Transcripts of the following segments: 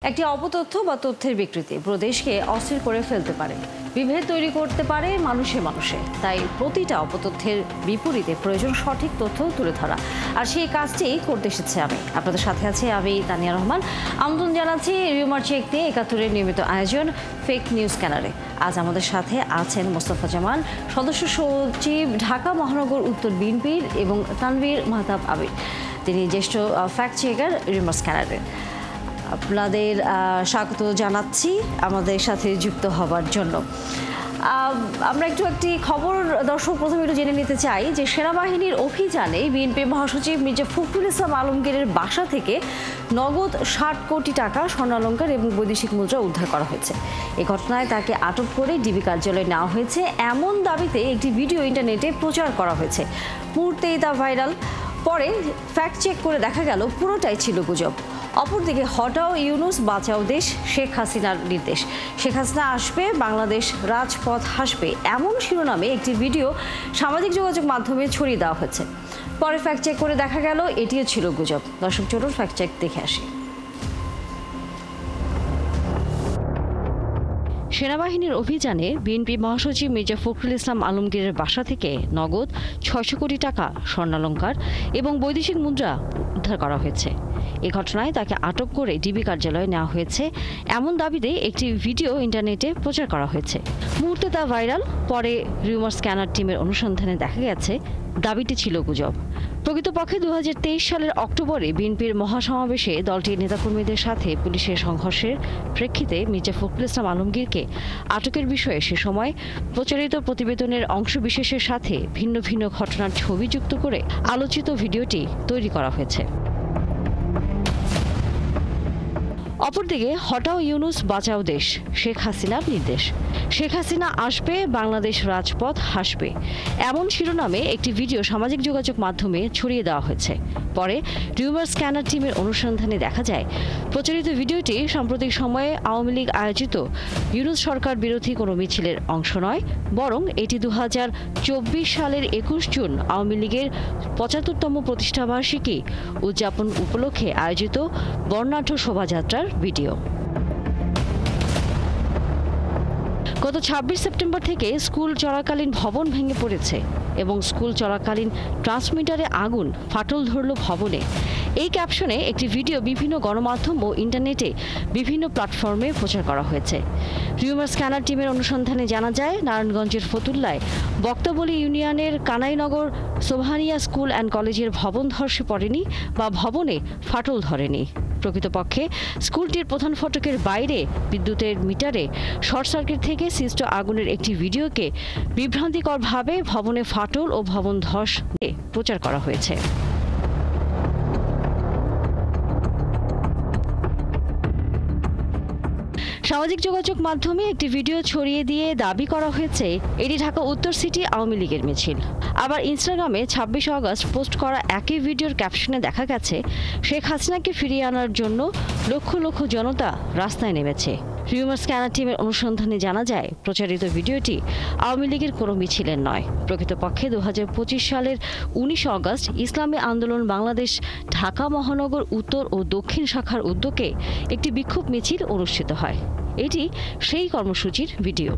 একটি অপতথ্য বা তথ্যের বিকৃতি পুরো দেশকে অস্থির করে ফেলতে পারে, বিভেদ তৈরি করতে পারে মানুষে মানুষে। তাই প্রতিটা অপতথ্যের বিপরীতে প্রয়োজন সঠিক তথ্য তুলে ধরা, আর সেই কাজটি করতে এসেছে আমি। আপনাদের সাথে আছে আমি তানিয়া রহমান। আমন্ত্রণ জানাচ্ছি রিউমার চেক নিয়ে ৭১-এর নিয়মিত আয়োজন ফেক নিউজ স্ক্যানারে। আজ আমাদের সাথে আছেন মোস্তফা জামান, সদস্য সচিব, ঢাকা মহানগর উত্তর বিএনপির, এবং তানভীর মাহতাব আবির, তিনি জ্যেষ্ঠ ফ্যাক্ট চেকার রিউমার স্ক্যানারে। আপনাদের স্বাগত জানাচ্ছি আমাদের সাথে যুক্ত হবার জন্য। আমরা একটি খবর দর্শক প্রথমে একটু জেনে নিতে চাই যে সেনাবাহিনীর অভিযানে বিএনপি মহাসচিব মির্জা ফখরুল ইসলাম আলমগীরের বাসা থেকে নগদ ৬০ কোটি টাকা, স্বর্ণালংকার এবং বৈদেশিক মুদ্রা উদ্ধার করা হয়েছে। এই ঘটনায় তাকে আটক করে ডিবি কার্যালয়ে নেওয়া হয়েছে এমন দাবিতে একটি ভিডিও ইন্টারনেটে প্রচার করা হয়েছে। মুহূর্তেই তা ভাইরাল। পরে ফ্যাক্ট চেক করে দেখা গেল পুরোটাই ছিল গুজব। অপরদিকে হটাও ইউনুস বাঁচাও দেশ, শেখ হাসিনার নির্দেশ। শেখ হাসিনা আসবে, বাংলাদেশ রাজপথ হাসবে, এমন শিরোনামে একটি ভিডিও সামাজিক যোগাযোগ মাধ্যমে ছড়িয়ে দেওয়া হয়েছে। পরে ফ্যাক্ট চেক করে দেখা গেল এটিও ছিল গুজব। দর্শক চলুন ফ্যাক্ট চেক দেখে আসি। সেনাবাহিনীর অভিযানে বিএনপি মহাসচিব মির্জা ফখরুল ইসলাম আলমগীরের বাসা থেকে নগদ ৬০০ কোটি টাকা, স্বর্ণালংকার এবং বৈদেশিক মুদ্রা উদ্ধার করা হয়েছে। এ ঘটনায় তাকে আটক করে ডিবি কার্যালয়ে নেওয়া হয়েছে এমন দাবিতে একটি ভিডিও ইন্টারনেটে প্রচার করা হয়েছে। মুহূর্তে তা ভাইরাল। পরে রিউমার স্ক্যানার টিমের অনুসন্ধানে দেখা গেছে দাবিটি ছিল গুজব। প্রকৃতপক্ষে ২০২৩ সালের অক্টোবরে বিএনপির মহাসমাবেশে দলটির নেতাকর্মীদের সাথে পুলিশের সংঘর্ষের প্রেক্ষিতে মির্জা ফখরুল ইসলাম আলমগীরকে আটকের বিষয়ে সে সময় প্রচারিত প্রতিবেদনের অংশবিশেষের সাথে ভিন্ন ভিন্ন ঘটনার ছবি যুক্ত করে আলোচিত ভিডিওটি তৈরি করা হয়েছে। অপরদিকে হটাও ইউনুস বাঁচাও দেশ, শেখ হাসিনার নির্দেশ। শেখ হাসিনা আসবে, বাংলাদেশ রাজপথ হাসবে, এমন শিরোনামে একটি ভিডিও সামাজিক যোগাযোগ মাধ্যমে ছড়িয়ে দেওয়া হয়েছে। পরে রিউমার স্ক্যানার টিমের অনুসন্ধানে দেখা যায় প্রচারিত ভিডিওটি সাম্প্রতিক সময়ে আওয়ামী লীগ আয়োজিত ইউনুস সরকার বিরোধী কোনো মিছিলের অংশ নয়, বরং এটি ২০২৪ সালের ২১ জুন আওয়ামী লীগের ৭৫তম প্রতিষ্ঠাবার্ষিকী উদযাপন উপলক্ষে আয়োজিত বর্ণাঢ্য শোভাযাত্রার ভিডিও। গত ২৬ সেপ্টেম্বর থেকে স্কুল চলাকালীন ভবন ভেঙে পড়েছে এবং স্কুল চলাকালীন ট্রান্সমিটারে আগুন, ফাটল ধরল ভবনে। এই ক্যাপশনে একটি ভিডিও বিভিন্ন গণমাধ্যম ও ইন্টারনেটে বিভিন্ন প্ল্যাটফর্মে প্রচার করা হয়েছে। রিউমার স্ক্যানার টিমের অনুসন্ধানে জানা যায় নারায়ণগঞ্জের ফতুল্লায় বক্তাবলী ইউনিয়নের কানাইনগর সোবহানিয়া স্কুল অ্যান্ড কলেজের ভবন ধসে পড়েনি বা ভবনে ফাটল ধরেনি। প্রকৃতপক্ষে স্কুলটির প্রধান ফটকের বাইরে বিদ্যুতের মিটারে শর্ট সার্কিট থেকে সৃষ্ট আগুনের একটি ভিডিওকে বিভ্রান্তিকরভাবে ভবনে ফাটল ও ভবন ধস প্রচার করা হয়েছে। সামাজিক যোগাযোগ মাধ্যমে একটি ভিডিও ছড়িয়ে দিয়ে দাবি করা হয়েছে এটি ঢাকা উত্তর সিটি আওয়ামী লীগের মিছিল। আবার ইনস্টাগ্রামে ২৬ আগস্ট পোস্ট করা একই ভিডিওর ক্যাপশনে দেখা গেছে শেখ হাসিনাকে ফিরিয়ে আনার জন্য লক্ষ লক্ষ জনতা রাস্তায় নেমেছে। রিউমার স্ক্যানার টিমের অনুসন্ধানে জানা যায় প্রচারিত ভিডিওটি আওয়ামী লীগের কোনো মিছিলের নয়। প্রকৃতপক্ষে ২০২৫ সালের ১৯ আগস্ট ইসলামী আন্দোলন বাংলাদেশ ঢাকা মহানগর উত্তর ও দক্ষিণ শাখার উদ্যোগে একটি বিক্ষোভ মিছিল অনুষ্ঠিত হয়। এটি সেই কর্মসূচির ভিডিও।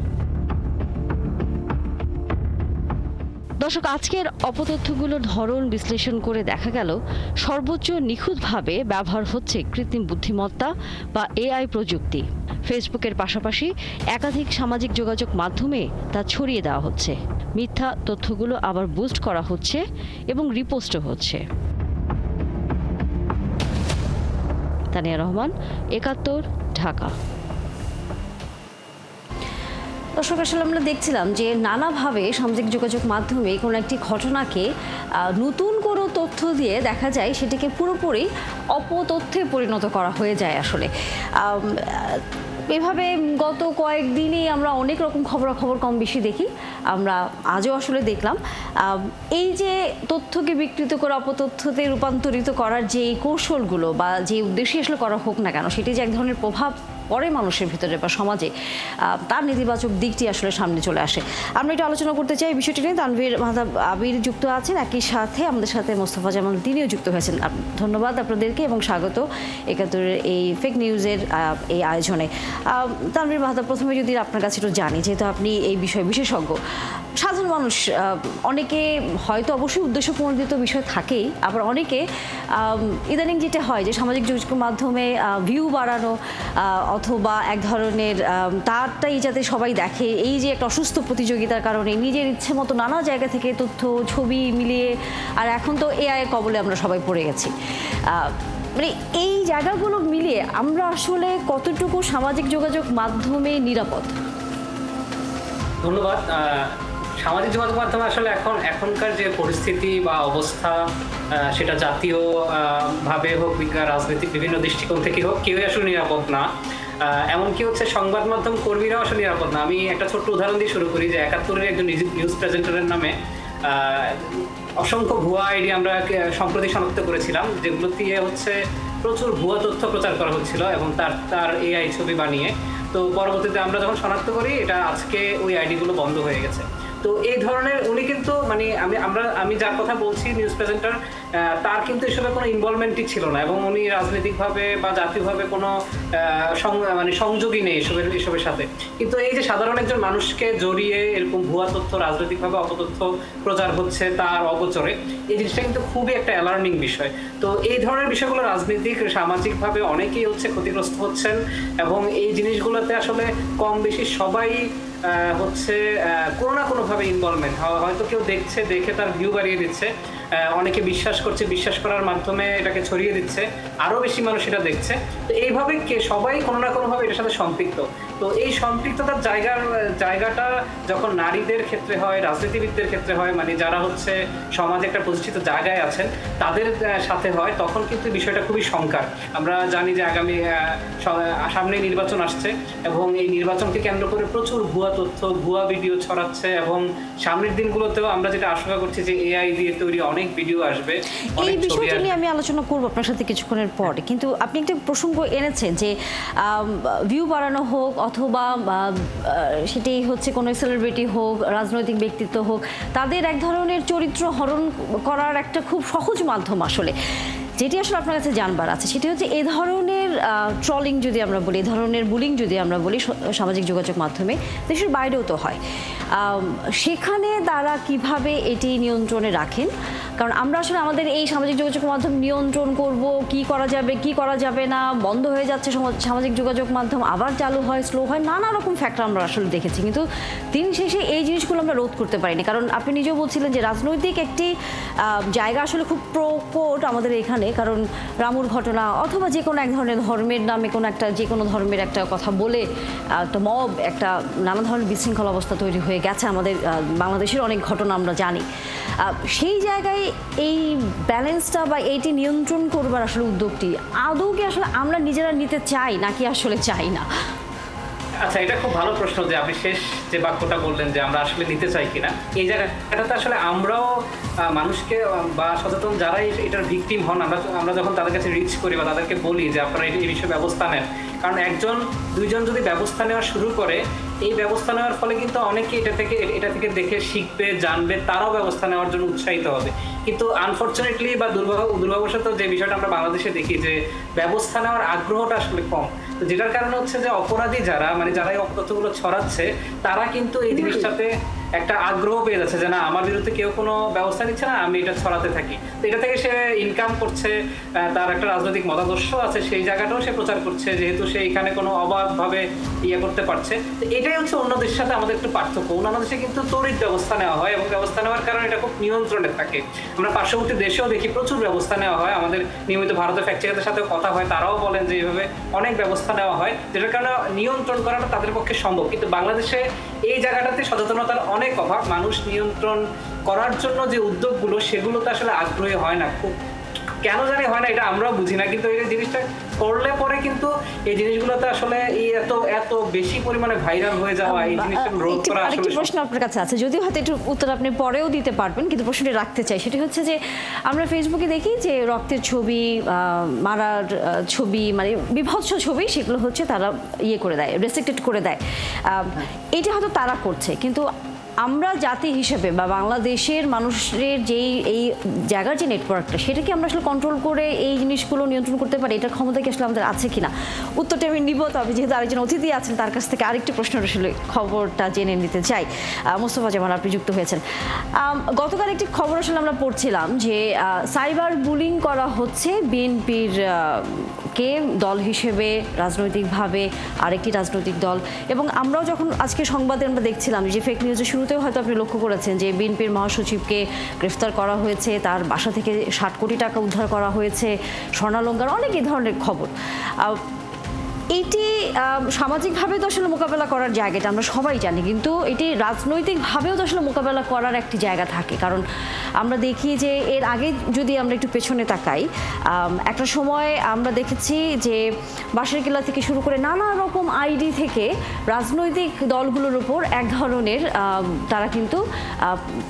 দর্শক, আজকের অপতথ্যগুলোর ধরন বিশ্লেষণ করে দেখা গেল সর্বোচ্চ নিখুঁতভাবে ব্যবহার হচ্ছে কৃত্রিম বুদ্ধিমত্তা বা এআই প্রযুক্তি। ফেসবুকের পাশাপাশি একাধিক সামাজিক যোগাযোগ মাধ্যমে তা ছড়িয়ে দেওয়া হচ্ছে। মিথ্যা তথ্যগুলো আবার বুস্ট করা হচ্ছে এবং রিপোস্টও হচ্ছে। তানিয়া রহমান, ৭১, ঢাকা। দর্শক, আসলে আমরা দেখছিলাম যে নানাভাবে সামাজিক যোগাযোগ মাধ্যমে কোনো একটি ঘটনাকে নতুন কোনো তথ্য দিয়ে দেখা যায় সেটিকে পুরোপুরি অপতথ্যে পরিণত করা হয়ে যায়। আসলে এভাবে গত কয়েকদিনই আমরা অনেক রকম খবরাখবর কম বেশি দেখি। আমরা আজও আসলে দেখলাম এই যে তথ্যকে বিকৃত করে অপতথ্যতে রূপান্তরিত করার যে কৌশলগুলো বা যে উদ্দেশ্যে আসলে করা হোক না কেন, সেটি যে এক ধরনের প্রভাব করে মানুষের ভিতরে বা সমাজে, তার নেতিবাচক দিকটি আসলে সামনে চলে আসে। আমরা একটু আলোচনা করতে চাই বিষয়টি নিয়ে। তানভীর মাহতাব আবির যুক্ত আছেন, একই সাথে আমাদের সাথে মোস্তফা জামাল, তিনিও যুক্ত হয়েছেন। ধন্যবাদ আপনাদেরকে এবং স্বাগত একাত্তরের এই ফেক নিউজের এই আয়োজনে। তানভীর মাহতাব, প্রথমে যদি আপনার কাছে একটু জানি, যেহেতু আপনি এই বিষয়ে বিশেষজ্ঞ, সাধারণ মানুষ অনেকে হয়তো অবশ্যই উদ্দেশ্যপ্রণোদিত বিষয় থাকেই, আবার অনেকে ইদানিং যেটা হয় যে সামাজিক যোগাযোগ মাধ্যমে ভিউ বাড়ানো অথবা এক ধরনের তারটাই যাতে সবাই দেখে, এই যে একটা অসুস্থ প্রতিযোগিতার কারণে নিজের ইচ্ছে মতো নানা জায়গা থেকে তথ্য ছবি মিলিয়ে, আর এখন তো এআই এর কবলে আমরা সবাই পড়ে গেছি, মানে এই জায়গাগুলো মিলিয়ে আমরা আসলে কতটুকু সামাজিক যোগাযোগ মাধ্যমে নিরাপদ? ধন্যবাদ। সামাজিক যোগাযোগ মাধ্যমে আসলে এখনকার যে পরিস্থিতি বা অবস্থা, সেটা জাতীয় ভাবে হোক, বিজ্ঞান রাজনৈতিক বিভিন্ন দৃষ্টিকোণ থেকে হোক, কেউই আসলে নিরাপদ না। এমনকি হচ্ছে সংবাদ মাধ্যম কর্মীরাও আসলে নিরাপদ না। আমি একটা ছোট্ট উদাহরণ দিয়ে শুরু করি যে ৭১-এর একজন নিউজ প্রেজেন্টারের নামে অসংখ্য ভুয়া আইডি আমরা সম্প্রতি শনাক্ত করেছিলাম, যেগুলো দিয়ে হচ্ছে প্রচুর ভুয়া তথ্য প্রচার করা হচ্ছিল এবং তার এআই ছবি বানিয়ে। তো পরবর্তীতে আমরা যখন শনাক্ত করি, এটা আজকে ওই আইডিগুলো বন্ধ হয়ে গেছে। তো এই ধরনের উনি কিন্তু মানে আমি যার কথা বলছি, নিউজ প্রেজেন্টার, তার কিন্তু এসবে কোনো ইনভলভমেন্টই ছিল না এবং উনি রাজনৈতিকভাবে বা জাতীয়ভাবে কোনো মানে সংযোগই নেই এসবের সাথে। কিন্তু এই যে সাধারণ একজন মানুষকে জড়িয়ে এরকম ভুয়া তথ্য, রাজনৈতিকভাবে অপতথ্য প্রচার হচ্ছে তার অগোচরে, এই জিনিসটা কিন্তু খুবই একটা অ্যালার্মিং বিষয়। তো এই ধরনের বিষয়গুলো রাজনৈতিক সামাজিকভাবে অনেকেই হচ্ছে ক্ষতিগ্রস্ত হচ্ছেন এবং এই জিনিসগুলোতে আসলে কম বেশি সবাই হচ্ছে কোনো না কোনোভাবে ইনভলভমেন্ট, হয়তো কেউ দেখে তার ভিউ বাড়িয়ে দিচ্ছে, অনেকে বিশ্বাস করছে, বিশ্বাস করার মাধ্যমে এটাকে ছড়িয়ে দিচ্ছে, আরও বেশি মানুষ এটা দেখছে। তো এইভাবে সবাই কোনো না কোনোভাবে এটার সাথে সম্পৃক্ত। তো এই সম্পৃক্ততার জায়গাটা যখন নারীদের ক্ষেত্রে হয়, রাজনীতিবিদদের ক্ষেত্রে হয়, মানে যারা হচ্ছে সমাজে একটা প্রতিষ্ঠিত জায়গায় আছেন তাদের সাথে হয়, তখন কিন্তু বিষয়টা খুবই শঙ্কার। আমরা জানি যে আগামী সামনে নির্বাচন আসছে এবং এই নির্বাচনকে কেন্দ্র করে প্রচুর ভুয়া তথ্য, ভুয়া ভিডিও ছড়াচ্ছে এবং সামনের দিনগুলোতেও আমরা যেটা আশঙ্কা করছি যে এআই দিয়ে তৈরি অনেক ভিডিও আসবে। এই বিষয়টা নিয়ে আমি আলোচনা করবো আপনার সাথে কিছুক্ষণের পর, কিন্তু আপনি একটা প্রসঙ্গ এনেছেন যে ভিউ বাড়ানো হোক অথবা সেটাই হচ্ছে কোনো সেলিব্রিটি হোক, রাজনৈতিক ব্যক্তিত্ব হোক, তাদের এক ধরনের চরিত্র হরণ করার একটা খুব সহজ মাধ্যম আসলে, যেটি আসলে আপনার কাছে জানবার আছে, সেটি হচ্ছে এই ধরনের ট্রলিং যদি আমরা বলি, এই ধরনের বুলিং যদি আমরা বলি সামাজিক যোগাযোগ মাধ্যমে, দেশের বাইরেও তো হয়, সেখানে তারা কিভাবে এটি নিয়ন্ত্রণে রাখেন? কারণ আমরা আসলে আমাদের এই সামাজিক যোগাযোগ মাধ্যম নিয়ন্ত্রণ করব, কি করা যাবে কি করা যাবে না, বন্ধ হয়ে যাচ্ছে সামাজিক যোগাযোগ মাধ্যম, আবার চালু হয়, স্লো হয়, নানা রকম ফ্যাক্টর আমরা আসলে দেখেছি, কিন্তু দিন শেষে এই জিনিসগুলো আমরা রোধ করতে পারিনি। কারণ আপনি নিজেও বলছিলেন যে রাজনৈতিক একটি জায়গা আসলে খুব প্রকট আমাদের এখানে, কারণ রামুর ঘটনা অথবা যে কোনো এক ধরনের ধর্মের নামে কোনো একটা যে কোনো ধর্মের একটা কথা বলে একটা মব, একটা নানা ধরনের বিশৃঙ্খল অবস্থা তৈরি হয়ে গেছে আমাদের বাংলাদেশের অনেক ঘটনা আমরা জানি। সেই জায়গায় এই ব্যালেন্সটা বা এইটি নিয়ন্ত্রণ করবার আসলে উদ্যোগটি আদৌ কি আসলে আমরা নিজেরা নিতে চাই নাকি আসলে চাই না? আচ্ছা, এটা খুব ভালো প্রশ্ন যে আপনি শেষ যে বাক্যটা বললেন যে আমরা আসলে নিতে চাই কিনা। এই জায়গাটাতে আসলে আমরাও মানুষকে বা সচেতন যারাই এটার ভিকটিম হন, আমরা যখন তাদের কাছে রিচ করি বা তাদেরকে বলি যে আপনারা এই বিষয়ে ব্যবস্থা নেন, কারণ একজন দুইজন যদি ব্যবস্থা নেওয়া শুরু করে, এই ব্যবস্থা নেওয়ার ফলে কিন্তু অনেকে এটা থেকে দেখে শিখবে, জানবে, তারাও ব্যবস্থা নেওয়ার জন্য উৎসাহিত হবে। কিন্তু আনফর্চুনেটলি বা দুর্ভাগ্যবশত যে বিষয়টা আমরা বাংলাদেশে দেখি যে ব্যবস্থা নেওয়ার আগ্রহটা আসলে কম, তো যেটার কারণে হচ্ছে যে অপরাধী যারা, মানে যারা এই অপতথ্যগুলো ছড়াচ্ছে, তারা কিন্তু এই জিনিসটাতে একটা আগ্রহ পেয়ে যাচ্ছে যে না, আমার বিরুদ্ধে কেউ কোনো ব্যবস্থা নিচ্ছে না, আমি এটা ছড়াতে থাকি। তো এটা থেকে সে ইনকাম করছে, তার একটা রাজনৈতিক মতাদর্শ আছে, সেই জায়গাটাও সে প্রচার করছে, যেহেতু সে এখানে কোনো অবাধভাবে করতে পারছে। তো এটাই হচ্ছে অন্য দেশের সাথে আমাদের একটু পার্থক্য। অন্যান্য দেশে কিন্তু তড়িৎ ব্যবস্থা নেওয়া হয় এবং ব্যবস্থা নেওয়ার কারণে এটা খুব নিয়ন্ত্রণে থাকে। আমরা পার্শ্ববর্তী দেশেও দেখি প্রচুর ব্যবস্থা নেওয়া হয়, আমাদের নিয়মিত ভারতের ফ্যাক্টরিদের সাথেও কথা হয়, তারাও বলেন যে এইভাবে অনেক ব্যবস্থা নেওয়া হয়, যেটার কারণে নিয়ন্ত্রণ করাটা তাদের পক্ষে সম্ভব। কিন্তু বাংলাদেশে এই জায়গাটাতে সচেতনতার অনেক অভাব। মানুষ নিয়ন্ত্রণ করার জন্য যে উদ্যোগগুলো, সেগুলোতে আসলে আগ্রহী হয় না, খুব কেন জানি হয় না, এটা আমরাও বুঝি না, কিন্তু এই জিনিসটা করলে পরে কিন্তু এই জিনিসগুলোতে আসলে এই এত এত বেশি পরিমাণে ভাইরাল হয়ে যাওয়া, এই জিনিসটা রোধ করা আসলে। আরেকটি প্রশ্ন আপনার কাছে আছে, যদিও হয়তো একটু উত্তর আপনি পরেও দিতে পারবেন, কিন্তু প্রশ্নটি রাখতে চাই। সেটি হচ্ছে যে আমরা ফেসবুকে দেখি যে রক্তের ছবি, মারার ছবি, মানে বিভৎস ছবি, সেগুলো হচ্ছে তারা ইয়ে করে দেয়, রেস্ট্রিক্টেড করে দেয়। এটা হয়তো তারা করছে, কিন্তু আমরা জাতি হিসেবে বা বাংলাদেশের মানুষের যেই এই জায়গার যে নেটওয়ার্কটা, সেটা কি আমরা আসলে কন্ট্রোল করে এই জিনিসগুলো নিয়ন্ত্রণ করতে পারি? এটার ক্ষমতা কি আসলে আমাদের আছে কিনা? উত্তরটা আমি নিব, তবে যেহেতু আরেকজন অতিথি আছেন তার কাছ থেকে আরেকটি প্রশ্নের আসলে খবরটা জেনে নিতে চাই। মোস্তফা জামান, আপনি যুক্ত হয়েছেন। গতকাল একটি খবর আসলে আমরা পড়ছিলাম যে সাইবার বুলিং করা হচ্ছে বিএনপির কে দল হিসেবে, রাজনৈতিকভাবে আরেকটি রাজনৈতিক দল। এবং আমরাও যখন আজকে সংবাদে আমরা দেখছিলাম যে ফেক নিউজের শুরুতেও হয়তো আপনি লক্ষ্য করেছেন যে বিএনপির মহাসচিবকে গ্রেফতার করা হয়েছে, তার বাসা থেকে 60 কোটি টাকা উদ্ধার করা হয়েছে, স্বর্ণালংকার, অনেক এই ধরনের খবর। এটি সামাজিকভাবে তো আসলে মোকাবেলা করার জায়গাটা আমরা সবাই জানি, কিন্তু এটি রাজনৈতিকভাবেও তো আসলে মোকাবেলা করার একটি জায়গা থাকে। কারণ আমরা দেখি যে এর আগে যদি আমরা একটু পেছনে তাকাই, একটা সময় আমরা দেখেছি যে বাঁশের কিল্লা থেকে শুরু করে নানা রকম আইডি থেকে রাজনৈতিক দলগুলোর উপর এক ধরনের তারা কিন্তু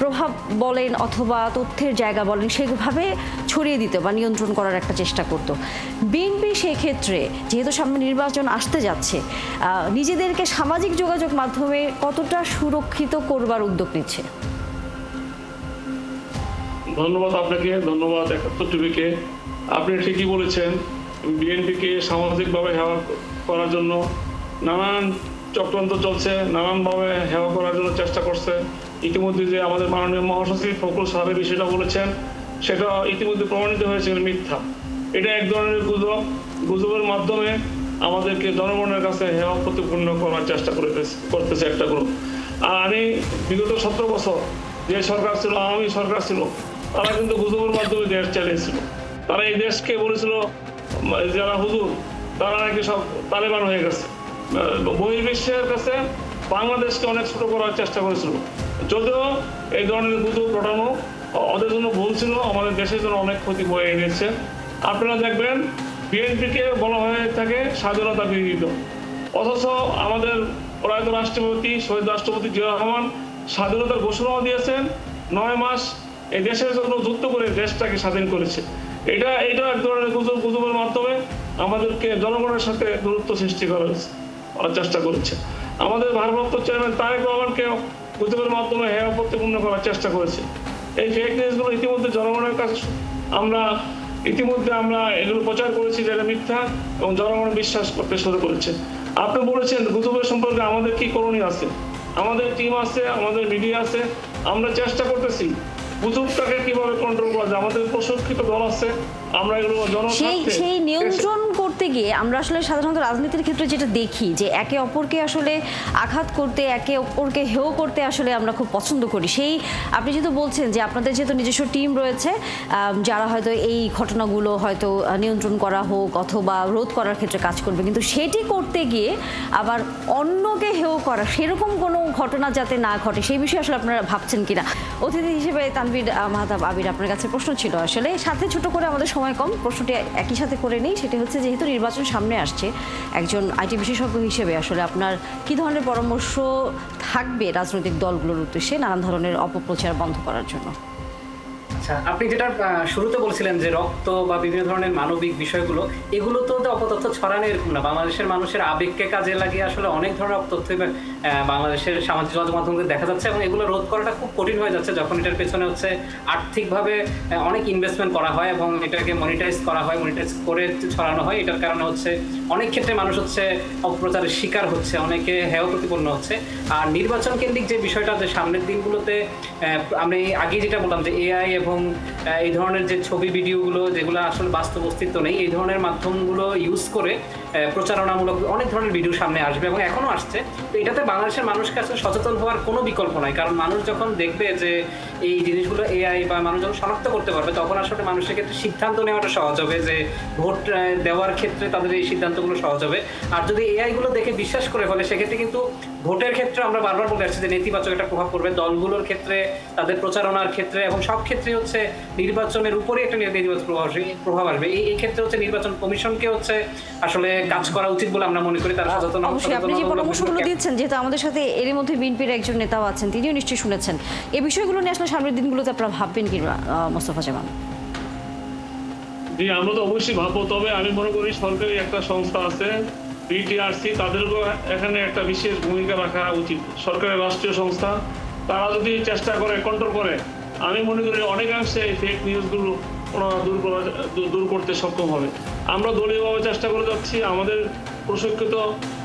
প্রভাব বলেন অথবা তথ্যের জায়গা বলেন, সেভাবে ছড়িয়ে দিতে বা নিয়ন্ত্রণ করার একটা চেষ্টা করত। বিএনপি সেক্ষেত্রে যেহেতু সামনে নির্বাচন আসতে যাচ্ছে, নিজেদেরকে সামাজিক যোগাযোগ মাধ্যমে কতটা সুরক্ষিত করবার উদ্যোগ নিচ্ছে? ধন্যবাদ আপনাকে, ধন্যবাদ ৭১ টিভিকে। আপনি ঠিকই বলেছেন, বিএনপিকে সামাজিকভাবে হেওয়া করার জন্য নানান চক্রান্ত চলছে, নানানভাবে হেওয়া করার জন্য চেষ্টা করছে। ইতিমধ্যে যে আমাদের মাননীয় মহাসচিব ফখরুল সাহেব বিষয়টা বলেছেন, সেটা ইতিমধ্যে প্রমাণিত হয়েছে মিথ্যা। এটা এক ধরনের গুজব, গুজবের মাধ্যমে আমাদেরকে জনগণের কাছে হেওয়া প্রতিপূর্ণ করার চেষ্টা করতেছে একটা গ্রুপ। আর আমি বিগত 17 বছর যে সরকার ছিল, আওয়ামী সরকার ছিল, তারা কিন্তু গুজবের মাধ্যমে দেশ চালিয়েছিল। তারা এই দেশকে বলেছিল যারা হুজুর, তারা নাকি সব তালেবান হয়ে গেছে। বহির্বিশ্বের কাছে বাংলাদেশকে অনেক ছোট করার চেষ্টা করেছিল। যদিও এই ধরনের গুজব রটানো ওদের জন্য ভুল ছিল, আমাদের দেশের জন্য অনেক ক্ষতি বয়ে এনেছে। আপনারা দেখবেন বিএনপিকে বলা হয়ে থাকে স্বাধীনতা বিরোধী দল, অথচ আমাদের প্রয়াত রাষ্ট্রপতি শহীদ রাষ্ট্রপতি জিয়া রহমান স্বাধীনতার ঘোষণাও দিয়েছেন। 9 মাস এই দেশের জন্য যুদ্ধ করে দেশটাকে স্বাধীন করেছে। এটা এক ধরনের গুজবের মাধ্যমে আমাদেরকে জনগণের সাথে দূরত্ব সৃষ্টি করার চেষ্টা করেছে। আমাদের ভারপ্রাপ্ত চেয়ারম্যান তারেক রহমানকে গুজবের মাধ্যমে হেয় প্রতিপূর্ণ করার চেষ্টা করেছে। এই ফেক নিউজগুলো ইতিমধ্যে জনগণের কাছে আমরা এগুলো প্রচার করেছি যে এটা মিথ্যা, এবং জনগণ বিশ্বাস করতে শুরু করেছে। আপনি বলেছেন গুজবের সম্পর্কে আমাদের কি করণীয় আছে। আমাদের টিম আছে, আমাদের মিডিয়া আছে, আমরা চেষ্টা করতেছি গুজবটাকে কিভাবে কন্ট্রোল করা যায়। আমাদের প্রশিক্ষিত দল আছে, আমরা এগুলো সেই নিয়ন্ত্রণ করতে গিয়ে আমরা আসলে সাধারণত রাজনীতির ক্ষেত্রে যেটা দেখি যে একে অপরকে আসলে আঘাত করতে, একে অপরকে হেয় করতে আসলে আমরা খুব পছন্দ করি। সেই আপনি যেহেতু বলছেন যে আপনাদের যেহেতু নিজস্ব টিম রয়েছে যারা হয়তো এই ঘটনাগুলো হয়তো নিয়ন্ত্রণ করা হোক অথবা রোধ করার ক্ষেত্রে কাজ করবে, কিন্তু সেটি করতে গিয়ে আবার অন্যকে হেয় করা, সেরকম কোনো ঘটনা যাতে না ঘটে সেই বিষয়ে আসলে আপনারা ভাবছেন কিনা? অতিথি হিসেবে তানভীর মাহতাব আবির, আপনার কাছে প্রশ্ন ছিল আসলে, সাথে ছোট করে আমাদের সময় কম, প্রশ্নটি একই সাথে করে নিই। সেটি হচ্ছে যেহেতু নির্বাচন সামনে আসছে, একজন আইটি বিশেষজ্ঞ হিসেবে আসলে আপনার কি ধরনের পরামর্শ থাকবে রাজনৈতিক দলগুলোর উদ্দেশ্যে নানান ধরনের অপপ্রচার বন্ধ করার জন্য? আচ্ছা, আপনি যেটা শুরুতে বলছিলেন যে রক্ত বা বিভিন্ন ধরনের মানবিক বিষয়গুলো, এগুলো তো অপতথ্য ছড়ানো এরকম না। বাংলাদেশের মানুষের আবেগকে কাজে লাগিয়ে আসলে অনেক ধরনের অপতথ্য বাংলাদেশের সামাজিক যোগাযোগ মাধ্যমে দেখা যাচ্ছে, এবং এগুলো রোধ করাটা খুব কঠিন হয়ে যাচ্ছে যখন এটার পেছনে হচ্ছে আর্থিকভাবে অনেক ইনভেস্টমেন্ট করা হয় এবং এটাকে মনিটাইজ করা হয়, মনিটাইজ করে ছড়ানো হয়। এটার কারণে হচ্ছে অনেক ক্ষেত্রে মানুষ হচ্ছে অপপ্রচারের শিকার হচ্ছে, অনেকে হেয় প্রতিপন্ন হচ্ছে। আর নির্বাচন কেন্দ্রিক যে বিষয়টা, যে সামনের দিনগুলোতে আমি আগে যেটা বললাম যে এআই এবং এই ধরনের যে ছবি ভিডিওগুলো যেগুলো আসলে বাস্তব অস্তিত্ব নেই, এই ধরনের মাধ্যমগুলো ইউজ করে প্রচারণামূলক অনেক ধরনের ভিডিও সামনে আসবে এবং এখনো আসছে। তো এটাতে বাংলাদেশের মানুষকে আসলে সচেতন হওয়ার কোনো বিকল্প নাই, কারণ মানুষ যখন দেখবে যে এই জিনিসগুলো এআই বা মানুষ যখন শনাক্ত করতে পারবে, তখন আসলে মানুষের ক্ষেত্রে সিদ্ধান্ত নেওয়াটা সহজ হবে, যে ভোট দেওয়ার ক্ষেত্রে তাদের এই সিদ্ধান্তগুলো সহজ হবে। আর যদি এআই গুলো দেখে বিশ্বাস করে ফেলে, সেক্ষেত্রে কিন্তু ভোটের ক্ষেত্রে আমরা বারবার বলে আসছি যে নেতিবাচক একটা প্রভাব পড়বে দলগুলোর ক্ষেত্রে, তাদের প্রচারণার ক্ষেত্রে, এবং সব ক্ষেত্রে হচ্ছে নির্বাচনের উপরে একটা নেতিবাচক প্রভাব আসবে। এই ক্ষেত্রে হচ্ছে নির্বাচন কমিশনকে হচ্ছে আসলে কাজ করা উচিত বলে আমরা মনে করি। তারা সচেতন অবশ্যই আপনি যে পরামর্শগুলো দিচ্ছেন, যেহেতু আমাদের সাথে এরই মধ্যে বিএনপির একজন নেতাও আছেন, তিনিও নিশ্চয়ই শুনেছেন, এই বিষয়গুলো নিয়ে আসলে সামনের দিনগুলোতে আপনারা ভাববেন কি মোস্তফা জামান? জি, আমরা তো অবশ্যই ভাববো, তবে আমি মনে করি সরকারি একটা সংস্থা আছে বিটিআরসি, তাদেরকেও এখানে একটা বিশেষ ভূমিকা রাখা উচিত। সরকারের রাষ্ট্রীয় সংস্থা, তারা যদি চেষ্টা করে কন্ট্রোল করে, আমি মনে করি অনেকাংশে এই ফেক নিউজগুলো দূর করতে সক্ষম হবে। আমরা দলীয়ভাবে চেষ্টা করে যাচ্ছি, আমাদের প্রশিক্ষিত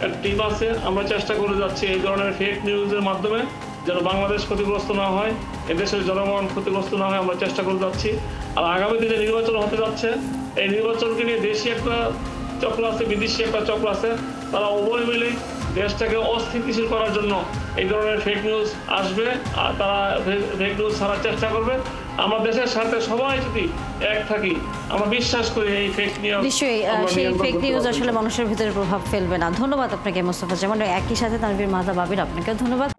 একটা টিম আছে, আমরা চেষ্টা করে যাচ্ছি এই ধরনের ফেক নিউজের মাধ্যমে যেন বাংলাদেশ ক্ষতিগ্রস্ত না হয়, এদেশের জনগণ ক্ষতিগ্রস্ত না হয়, আমরা চেষ্টা করে যাচ্ছি। আর আগামী দিনে নির্বাচন হতে যাচ্ছে, এই নির্বাচনকে নিয়ে দেশি একটা চক্র আছে, বিদেশি একটা চক্র আছে, তারা উভয় মিলে দেশটাকে অস্থিতিশীল করার জন্য এই ধরনের ফেক নিউজ আসবে, আর তারা ফেক নিউজ ছাড়ার চেষ্টা করবে। আমরা দেশের সাথে সবাই যদি এক থাকি, আমরা বিশ্বাস করি এই ফেক নিউজ নিশ্চয়ই সেই ফেক নিউজ আসলে মানুষের ভিতরে প্রভাব ফেলবে না। ধন্যবাদ আপনাকে মোস্তফা জামান, একই সাথে তানভীর মাহতাব আবির, আপনাকেও ধন্যবাদ।